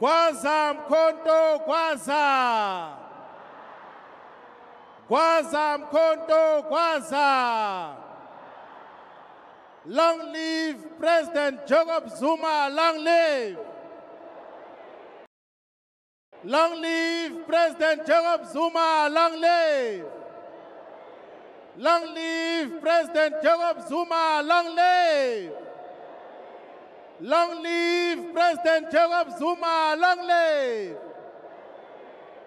Gwaza Mkhonto Gwaza. Gwaza Mkhonto Gwaza. Long live President Jacob Zuma, long live. Long live President Jacob Zuma, long live. Long live President Jacob Zuma, long live. Long live President Jacob Zuma, long live.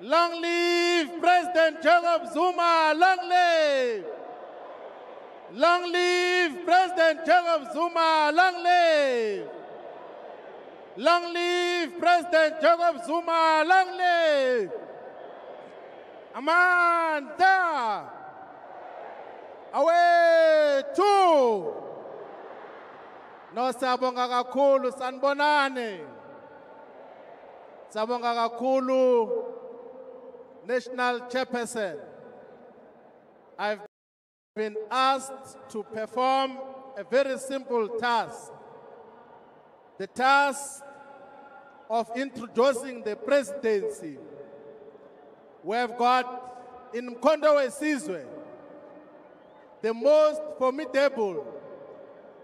Long live President Jacob Zuma, long live. Long live President Jacob Zuma, long live. Long live President Jacob Zuma, long live. Amanda. Away two. No sabonga kakhulu sanibonani. Sabonga kakhulu National Chairperson. I've been asked to perform a very simple task. The task of introducing the presidency. We have got in Mkhonto Wesizwe the most formidable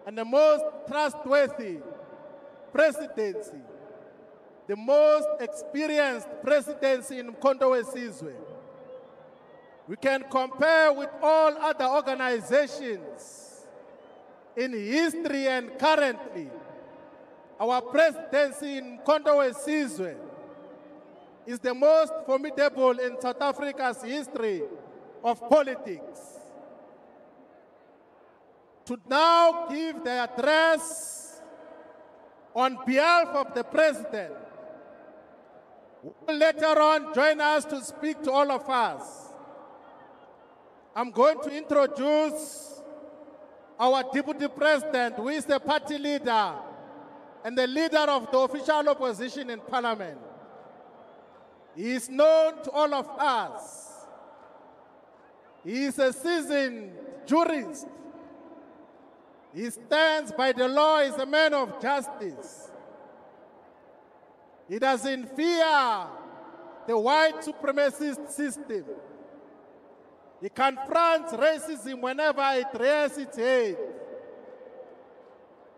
and the most trustworthy presidency, the most experienced presidency in Mkhonto Wesizwe. We can compare with all other organizations in history and currently. Our presidency in Mkhonto Wesizwe is the most formidable in South Africa's history of politics. To now give the address on behalf of the President, who will later on join us to speak to all of us. I'm going to introduce our Deputy President, who is the party leader and the leader of the official opposition in Parliament. He is known to all of us. He is a seasoned jurist. He stands by the law, is a man of justice. He doesn't fear the white supremacist system. He confronts racism whenever it rears its head.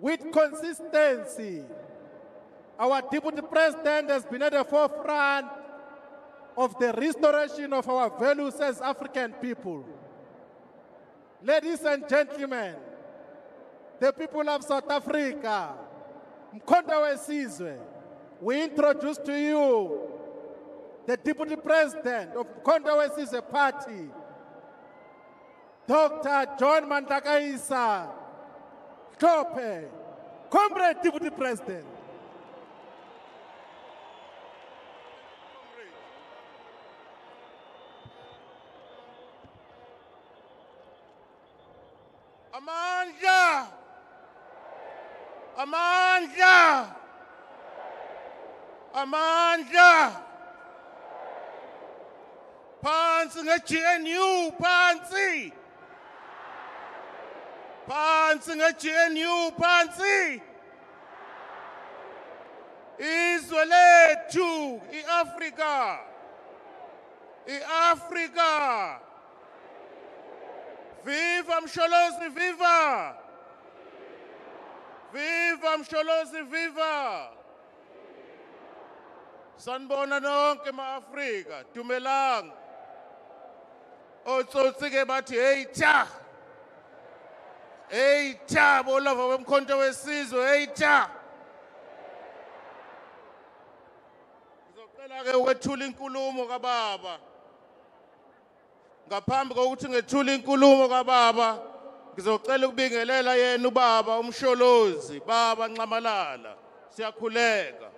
With consistency, our Deputy President has been at the forefront of the restoration of our values as African people. Ladies and gentlemen, the people of South Africa, Mkhonto Wesizwe, we introduce to you the Deputy President of Mkhonto Wesizwe Party, Dr. John Mandakaisa Hlophe, Comrade Deputy President. Amandla! Amandla! Amandla! Phansi nge-GNU, phansi! Phansi nge-GNU, phansi! Izwe lethu, i-Afrika! I-Afrika! Viva Msholozi, viva! Viva Msholozi, viva! Sanibona nonke ma-Afrika, dumelang. Otsotsi ke bathi hey cha. Hey cha, bolava beMkhonto Wesizwe, hey cha. Ngizocela ke ukwethula inkulumo kaBaba. Ngaphambi kokuthi ngethule inkulumo kaBaba, ngizocela ukubingelela yena uBaba uMsholozi, Baba Nxamalala. Siyakhuleka.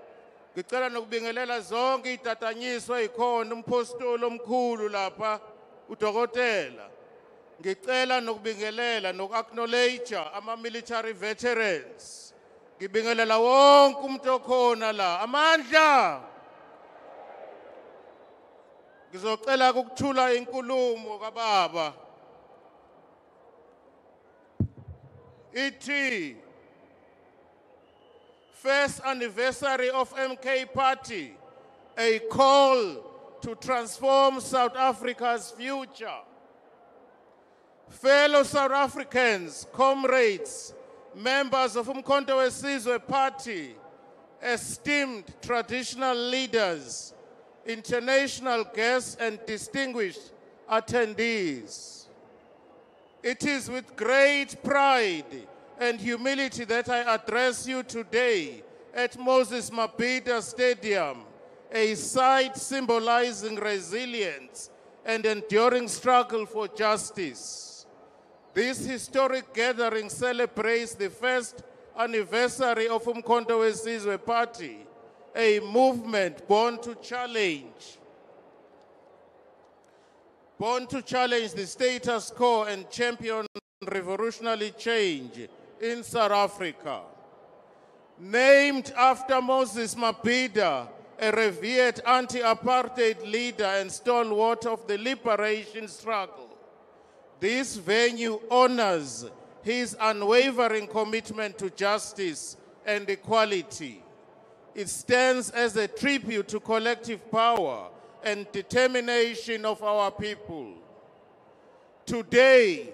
Ngicela nokubingelela zonke idatanyiswa ikhona umpostoli omkhulu lapha udokotela. Ngicela nokubingelela noku-acknowledge ama-military veterans. Ngibingelela wonke umuntu okhona la. Amandla! Ngizocela ukuthula inkulumo kaBaba. Ithi First anniversary of MK Party, a call to transform South Africa's future. Fellow South Africans, comrades, members of Umkhonto weSizwe Party, esteemed traditional leaders, international guests and distinguished attendees. It is with great pride and humility that I address you today at Moses Mabhida Stadium, a site symbolizing resilience and enduring struggle for justice. This historic gathering celebrates the first anniversary of Umkhonto weSizwe Party, a movement born to challenge the status quo and champion revolutionary change in South Africa. Named after Moses Mabhida, a revered anti-apartheid leader and stalwart of the liberation struggle, this venue honors his unwavering commitment to justice and equality. It stands as a tribute to collective power and determination of our people. Today,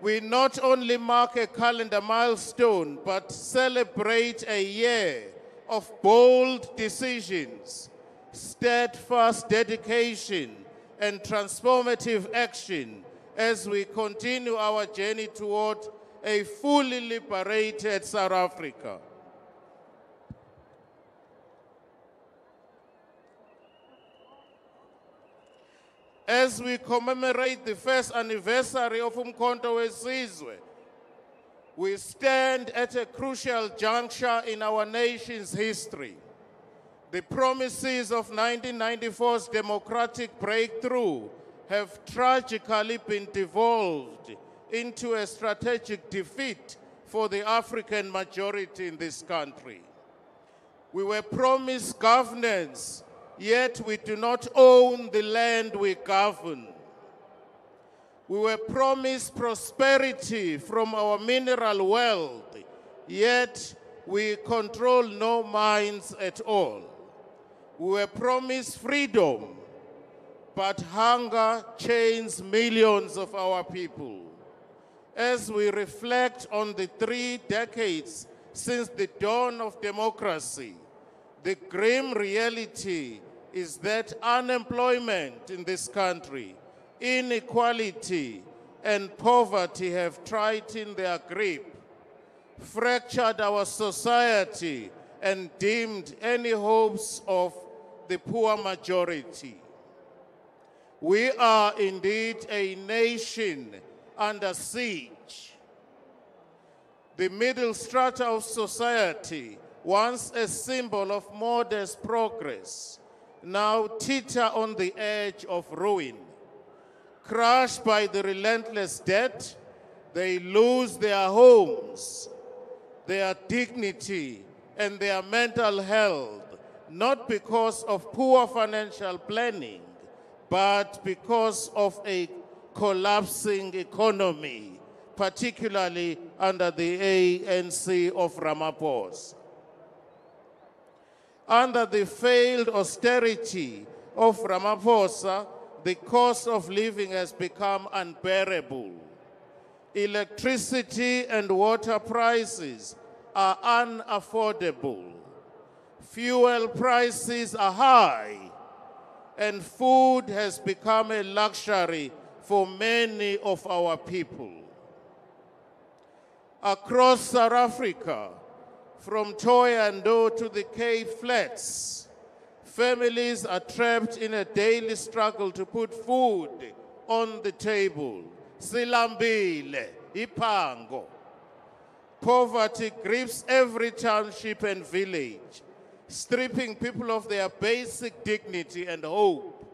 we not only mark a calendar milestone, but celebrate a year of bold decisions, steadfast dedication, and transformative action as we continue our journey toward a fully liberated South Africa. As we commemorate the first anniversary of Umkhonto weSizwe, we stand at a crucial juncture in our nation's history. The promises of 1994's democratic breakthrough have tragically been devolved into a strategic defeat for the African majority in this country. We were promised governance, yet we do not own the land we govern. We were promised prosperity from our mineral wealth, yet we control no mines at all. We were promised freedom, but hunger chains millions of our people. As we reflect on the 3 decades since the dawn of democracy, the grim reality is that unemployment in this country, inequality, and poverty have tightened their grip, fractured our society, and dimmed any hopes of the poor majority. We are indeed a nation under siege. The middle strata of society, once a symbol of modest progress, now teeter on the edge of ruin. Crushed by the relentless debt, they lose their homes, their dignity, and their mental health, not because of poor financial planning, but because of a collapsing economy, particularly under the ANC of Ramaphosa. Under the failed austerity of Ramaphosa, the cost of living has become unbearable. Electricity and water prices are unaffordable. Fuel prices are high, and food has become a luxury for many of our people. Across South Africa, from Thohoyandou to the Cape Flats, families are trapped in a daily struggle to put food on the table. Silambile, Ipango. Poverty grips every township and village, stripping people of their basic dignity and hope.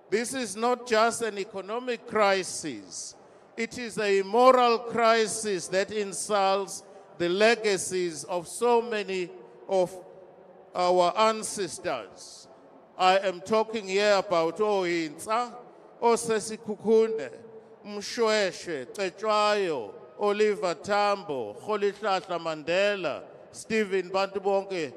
This is not just an economic crisis. It is a moral crisis that insults the legacies of so many of our ancestors. I am talking here about Ohintsa, Osesikukhune, Mshweshwe, Cetshwayo, Oliver Tambo, Rolihlahla Mandela, Stephen Bantubonke,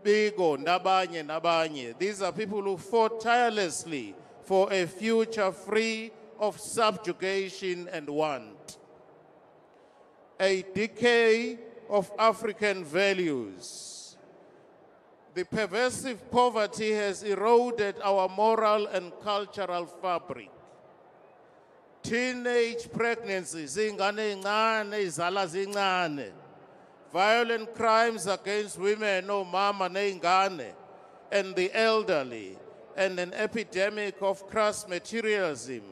Bigo, Nabanye. These are people who fought tirelessly for a future free of subjugation and want. A decay of African values. The pervasive poverty has eroded our moral and cultural fabric. Teenage pregnancies, violent crimes against women, mama neingane, and the elderly, and an epidemic of crass materialism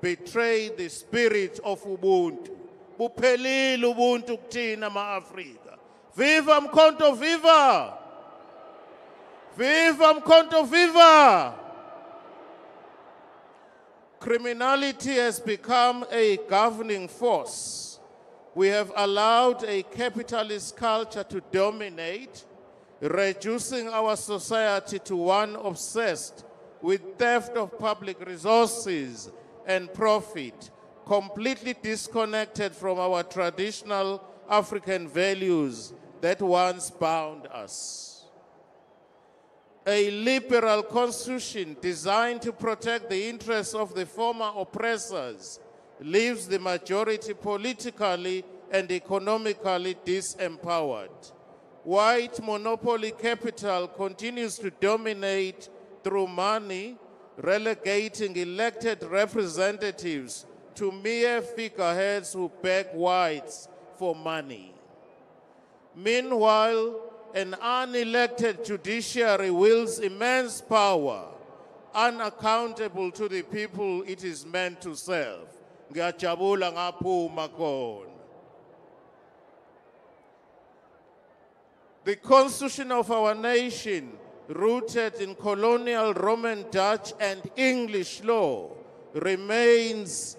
betray the spirit of Ubuntu. Buphelile Ubuntu kuthina ma-Afrika. Viva Mkhonto, viva! Viva Mkhonto, viva! Criminality has become a governing force. We have allowed a capitalist culture to dominate, reducing our society to one obsessed with theft of public resources and profit, completely disconnected from our traditional African values that once bound us. A liberal constitution designed to protect the interests of the former oppressors leaves the majority politically and economically disempowered. White monopoly capital continues to dominate through money, relegating elected representatives to mere figureheads who beg whites for money. Meanwhile, an unelected judiciary wields immense power, unaccountable to the people it is meant to serve. Ngiyajabula ngaphuma khona. The constitution of our nation, rooted in colonial Roman, Dutch, and English law, remains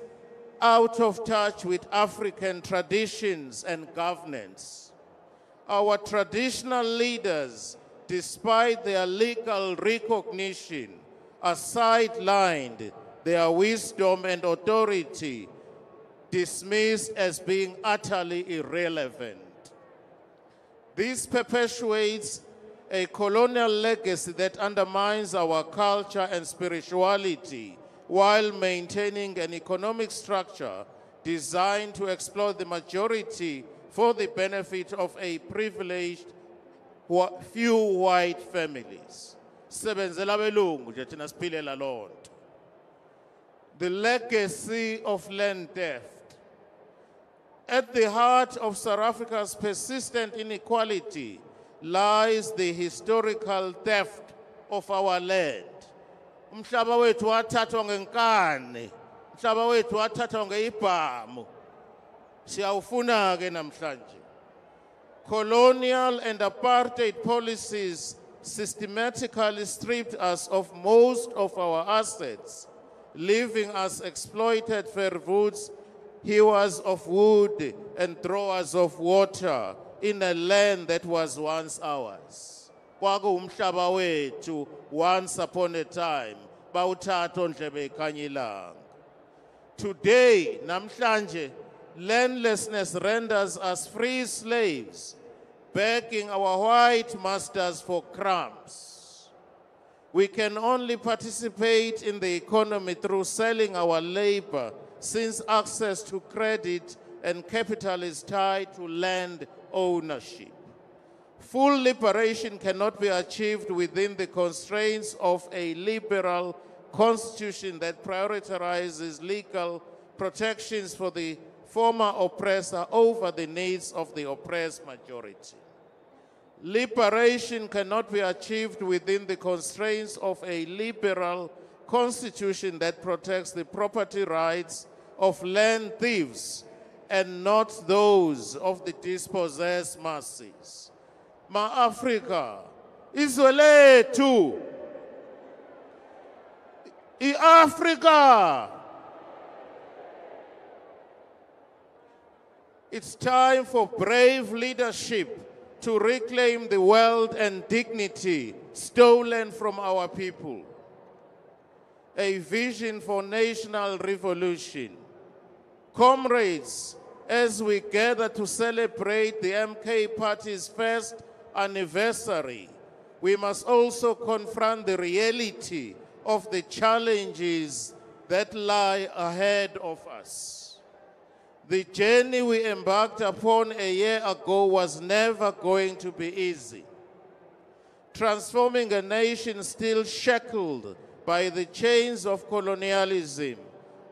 out of touch with African traditions and governance. Our traditional leaders, despite their legal recognition, are sidelined, their wisdom and authority dismissed as being utterly irrelevant. This perpetuates a colonial legacy that undermines our culture and spirituality while maintaining an economic structure designed to exploit the majority for the benefit of a privileged few white families. The legacy of land theft. At the heart of South Africa's persistent inequality lies the historical theft of our land. Umhlaba wethu wathathwa ngenkani, umhlaba wethu wathathwa ngeibhamu. Siyawufuna ke namhlanje. Colonial and apartheid policies systematically stripped us of most of our assets, leaving us exploited verwoods, hewers of wood, and throwers of water in a land that was once ours. Kwakuwumhlaba wethu once upon a time, bawuthatha ondlebe ikhanyilanga. Today, namhlanje, landlessness renders us free slaves, begging our white masters for crumbs. We can only participate in the economy through selling our labor, since access to credit and capital is tied to land ownership. Full liberation cannot be achieved within the constraints of a liberal constitution that prioritizes legal protections for the former oppressor over the needs of the oppressed majority. Liberation cannot be achieved within the constraints of a liberal constitution that protects the property rights of land thieves and not those of the dispossessed masses. Ma-Afrika, izwe lethu, i-Afrika. It's time for brave leadership to reclaim the wealth and dignity stolen from our people. A vision for national revolution. Comrades, as we gather to celebrate the MK Party's first anniversary, we must also confront the reality of the challenges that lie ahead of us. The journey we embarked upon a year ago was never going to be easy. Transforming a nation still shackled by the chains of colonialism,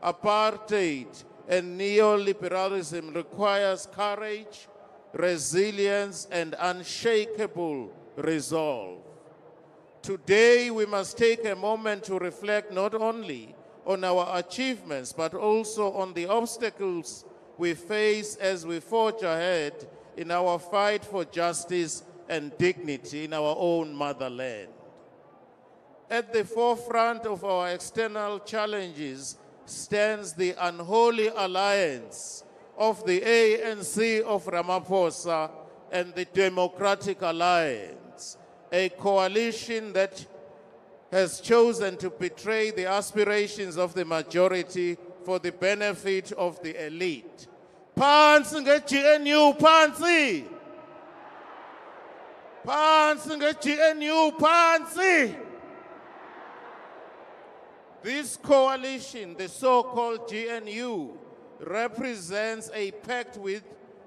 apartheid, and neoliberalism requires courage, resilience, and unshakable resolve. Today, we must take a moment to reflect not only on our achievements, but also on the obstacles we face as we forge ahead in our fight for justice and dignity in our own motherland. At the forefront of our external challenges stands the unholy alliance of the ANC of Ramaphosa and the Democratic Alliance, a coalition that has chosen to betray the aspirations of the majority for the benefit of the elite. Phansi nge-GNU, phansi! Phansi nge-GNU, phansi! This coalition, the so-called GNU, represents a pact with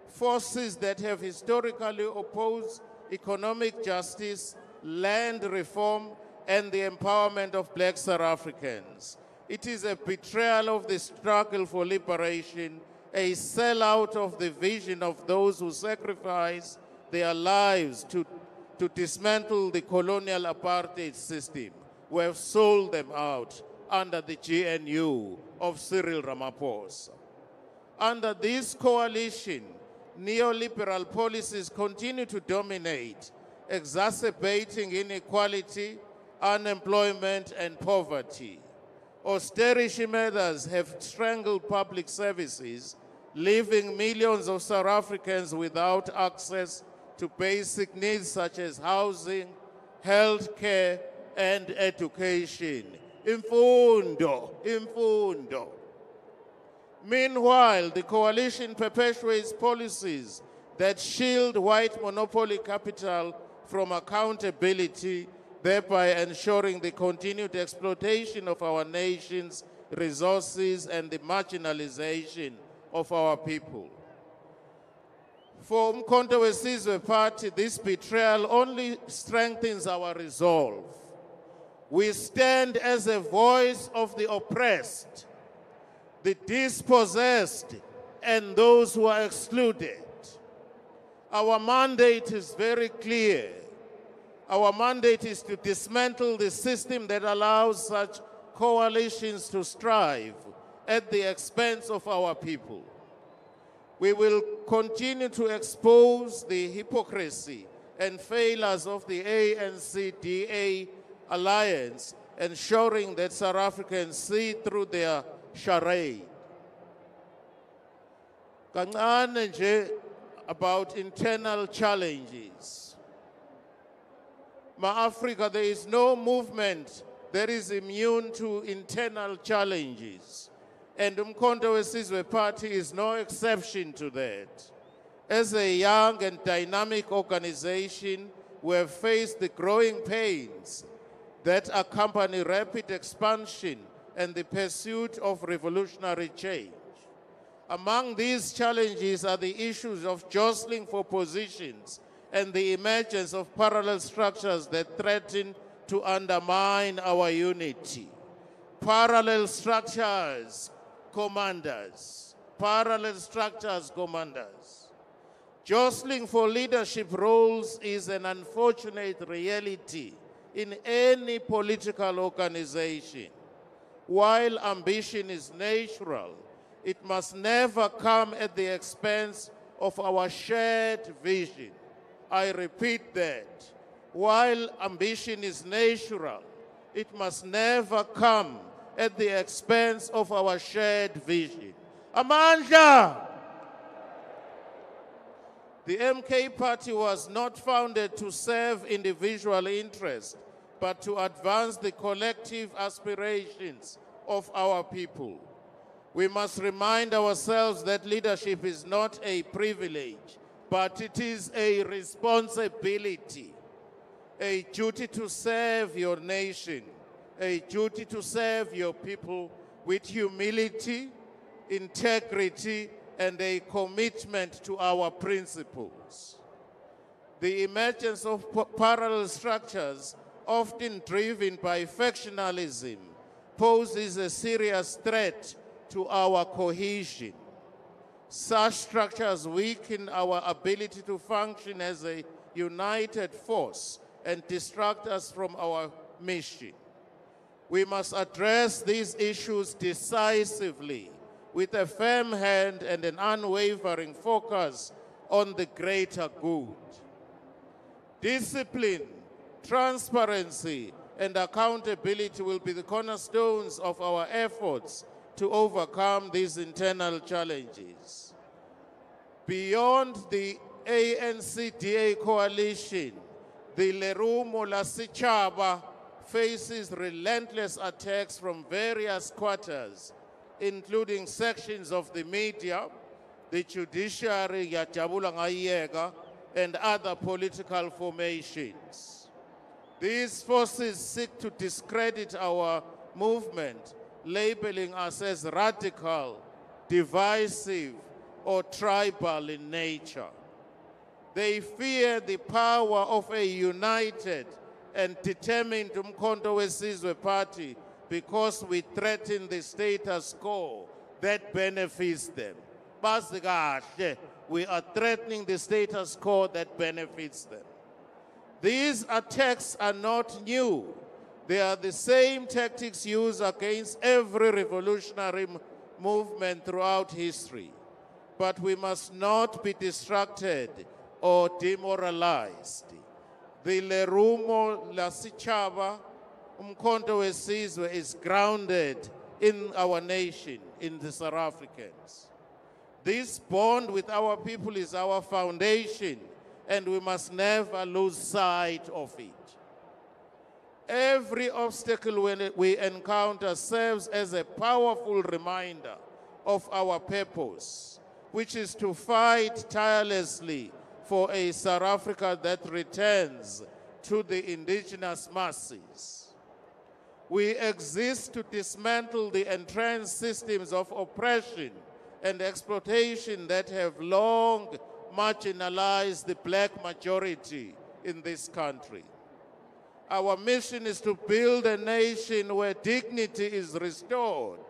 forces that have historically opposed economic justice, land reform, and the empowerment of Black South Africans. It is a betrayal of the struggle for liberation, a sellout of the vision of those who sacrifice their lives to dismantle the colonial apartheid system. We have sold them out under the GNU of Cyril Ramaphosa. Under this coalition, neoliberal policies continue to dominate, exacerbating inequality, unemployment, and poverty. Austerity measures have strangled public services, leaving millions of South Africans without access to basic needs such as housing, health care, and education. Imfundo, imfundo. Meanwhile, the coalition perpetuates policies that shield white monopoly capital from accountability, thereby ensuring the continued exploitation of our nation's resources and the marginalization of our people. For Umkhonto we Sizwe Party, this betrayal only strengthens our resolve. We stand as a voice of the oppressed, the dispossessed, and those who are excluded. Our mandate is very clear. Our mandate is to dismantle the system that allows such coalitions to strive at the expense of our people. We will continue to expose the hypocrisy and failures of the ANC-DA alliance, ensuring that South Africans see through their charade. Kancane nje about internal challenges. Ma-Africa, there is no movement that is immune to internal challenges. And Umkhonto we Sizwe Party is no exception to that. As a young and dynamic organization, we have faced the growing pains that accompany rapid expansion and the pursuit of revolutionary change. Among these challenges are the issues of jostling for positions and the emergence of parallel structures that threaten to undermine our unity. Parallel structures, commanders. Parallel structures, commanders. Jostling for leadership roles is an unfortunate reality in any political organization. While ambition is natural, it must never come at the expense of our shared vision. I repeat that. While ambition is natural, it must never come at the expense of our shared vision. Amandla! The MK Party was not founded to serve individual interests, but to advance the collective aspirations of our people. We must remind ourselves that leadership is not a privilege, but it is a responsibility, a duty to serve your nation, a duty to serve your people with humility, integrity, and a commitment to our principles. The emergence of parallel structures, often driven by factionalism, poses a serious threat to our cohesion. Such structures weaken our ability to function as a united force and distract us from our mission. We must address these issues decisively with a firm hand and an unwavering focus on the greater good. Discipline, transparency, and accountability will be the cornerstones of our efforts to overcome these internal challenges. Beyond the ANC-DA coalition, the Lerumo la Sechaba faces relentless attacks from various quarters, including sections of the media, the judiciary, and other political formations. These forces seek to discredit our movement, labeling us as radical, divisive, or tribal in nature. They fear the power of a united and determined Umkhonto weSizwe party because we threaten the status quo that benefits them. We are threatening the status quo that benefits them. These attacks are not new. They are the same tactics used against every revolutionary movement throughout history. But we must not be distracted or demoralized. The Lerumo la Sechaba, Umkhonto weSizwe, is grounded in our nation, in the South Africans. This bond with our people is our foundation, and we must never lose sight of it. Every obstacle we encounter serves as a powerful reminder of our purpose, which is to fight tirelessly for a South Africa that returns to the indigenous masses. We exist to dismantle the entrenched systems of oppression and exploitation that have long marginalized the black majority in this country. Our mission is to build a nation where dignity is restored.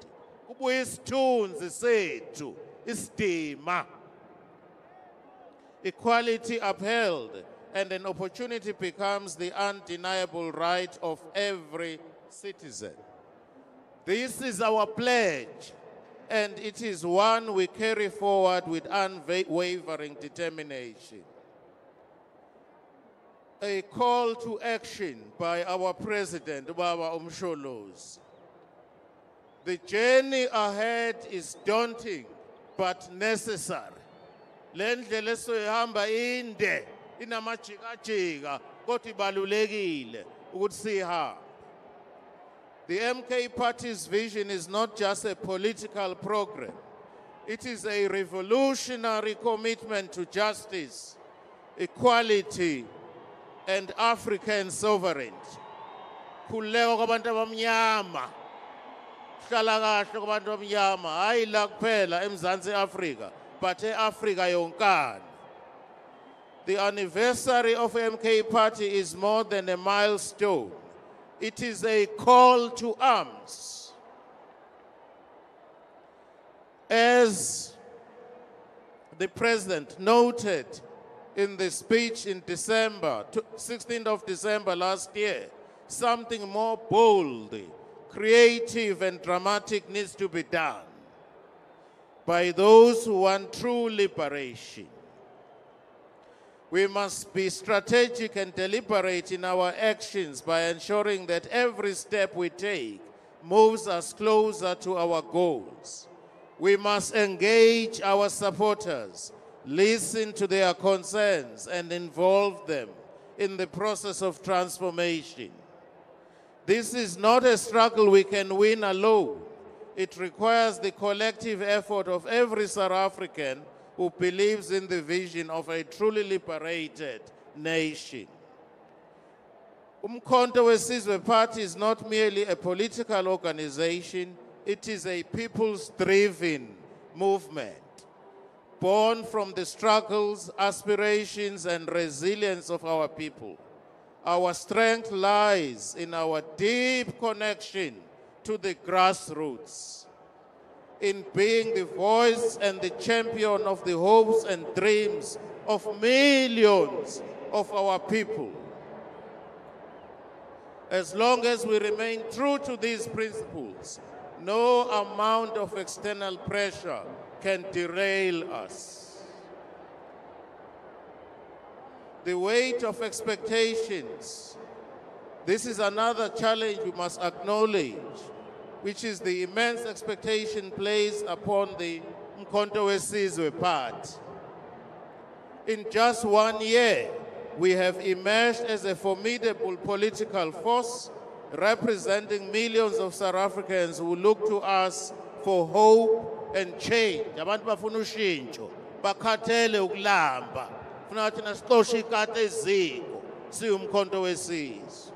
Equality upheld, and an opportunity becomes the undeniable right of every citizen. This is our pledge, and it is one we carry forward with unwavering determination. A call to action by our President, Baba Umsholozi. The journey ahead is daunting, but necessary. Lendlela esoyihamba inde, inamajikajika, kodwa ibalulekile ukuthi sihambe. The MK Party's vision is not just a political program. It is a revolutionary commitment to justice, equality, and African sovereignty. Khululeka kwabantu abamnyama. Hlala kahle kwabantu abamnyama, hayi la kuphela eMzansi Afrika, but eAfrika yonkana. The anniversary of MK Party is more than a milestone. It is a call to arms. As the President noted in the speech in December, 16th of December last year, something more bold, creative, and dramatic needs to be done by those who want true liberation. We must be strategic and deliberate in our actions by ensuring that every step we take moves us closer to our goals. We must engage our supporters, listen to their concerns, and involve them in the process of transformation. This is not a struggle we can win alone. It requires the collective effort of every South African who believes in the vision of a truly liberated nation. Umkhonto weSizwe Party is not merely a political organization, it is a people's-driven movement, born from the struggles, aspirations, and resilience of our people. Our strength lies in our deep connection to the grassroots, in being the voice and the champion of the hopes and dreams of millions of our people. As long as we remain true to these principles, no amount of external pressure can derail us. The weight of expectations. This is another challenge we must acknowledge, which is the immense expectation placed upon the Umkhonto weSizwe Party. In just 1 year, we have emerged as a formidable political force representing millions of South Africans who look to us for hope and change. Abantu bafuna ushintsho, bakhathele ukulamba. Funa thina siqoshe ikati eziko, siwumkhonto weSizwe.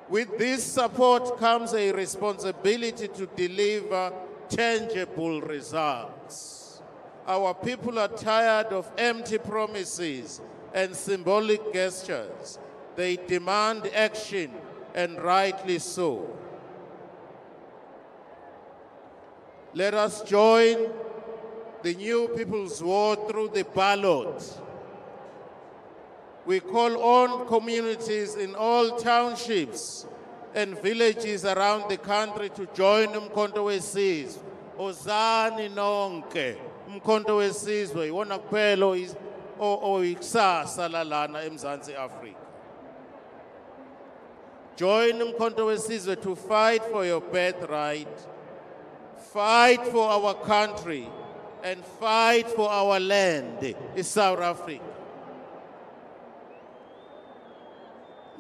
With this support comes a responsibility to deliver tangible results. Our people are tired of empty promises and symbolic gestures. They demand action, and rightly so. Let us join the new People's War through the ballot. We call on communities in all townships and villages around the country to join Umkhonto weSizwe. Ozani nonke, Umkhonto weSizwe, iwona kuphela ikusasa lalana eMzansi Afrika. Join Umkhonto weSizwe to fight for your birthright, fight for our country, and fight for our land in South Africa.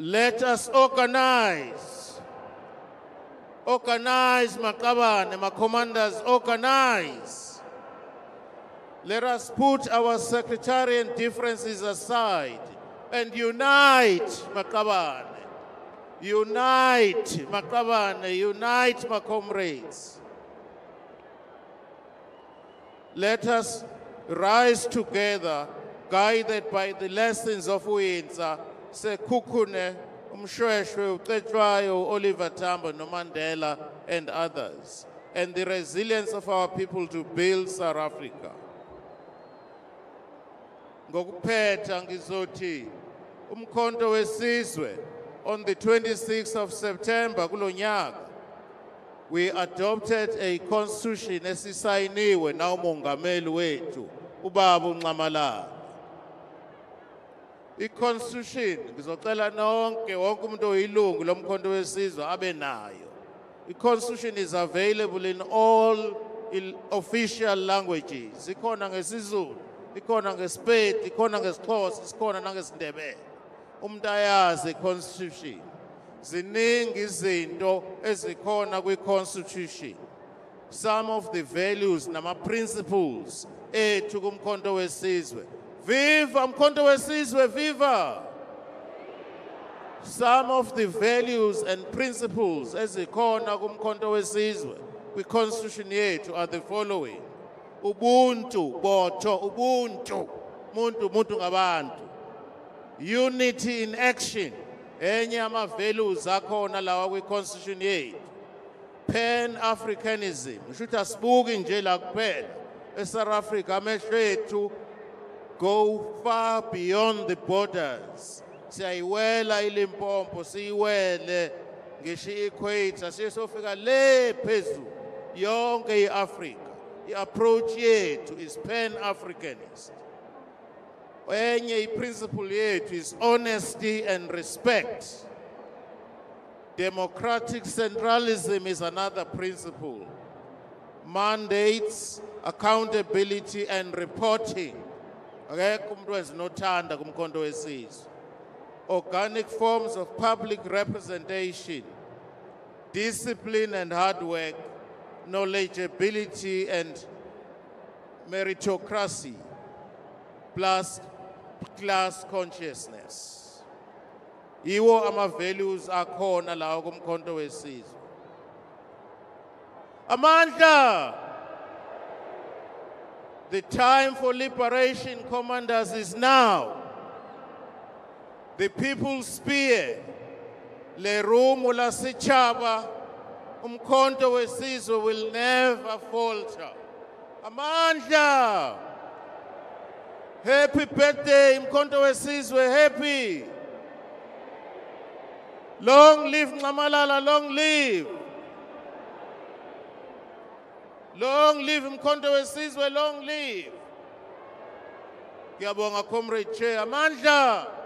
Let us organize. Organize, Maqabane, my commanders, organize. Let us put our sectarian differences aside and unite, Maqabane. Unite, Maqabane, unite, my comrades. Let us rise together, guided by the lessons of Uyinza, Sekhukhune, Umshweshwe, Ucetshwayo, Oliver Tambo, Mandela, and others, and the resilience of our people to build South Africa. Ngokuphetha ngizothi Umkhonto weSizwe, on the 26th of September kulo nyaka, we adopted a constitution esisayiniwe na umongameli wethu ubaba uNxamalala. I-constitution ngizocela nonke wonke umuntu oyilungu lomkhonto weSizwe abe nayo. I-constitution is available in all official languages. Ikhona ngesiZulu, ikhona ngeSpedi, ikhona ngesiXhosa, ikhona nangesindebele. Umuntu ayazi i-constitution. Ziningi izinto ezikhona kwi-constitution. Some of the values nama principles ethu kumkhonto weSizwe. Viva Umkhonto weSizwe, viva! Some of the values and principles ezikhona kumkhonto weSizwe kwi-constitution yethu are the following. Ubuntu, botho, ubuntu, muntu ngabantu. Unity in action, enye ama-values akhona lawa kwi-constitution yethu. Pan-Africanism, ushuthi asibuki nje la kuphela eSouth Africa, amehlo ethu go far beyond the borders. Siyayiwela iLimpopo, siyiwele ngisho i-equator, siyofika le phezulu yonke i-Africa. I-approach yethu is pan-Africanist. Enye i-principle yethu is honesty and respect. Democratic centralism is another principle. Mandates, accountability, and reporting. Organic forms of public representation, discipline and hard work, knowledgeability and meritocracy, plus class consciousness. Iwo ama-values akhona lawa kumkhonto wesizwe. Amandla! The time for liberation, commanders, is now. The people's spear, lerumo la sichaba, umkhonto wesizwe will never falter. Amandla! Happy birthday, umkhonto wesizwe, happy! Long live Nxamalala, long live! Long live umkhonto wesizwe, long live! Ngiyabonga comrade chair, amandla!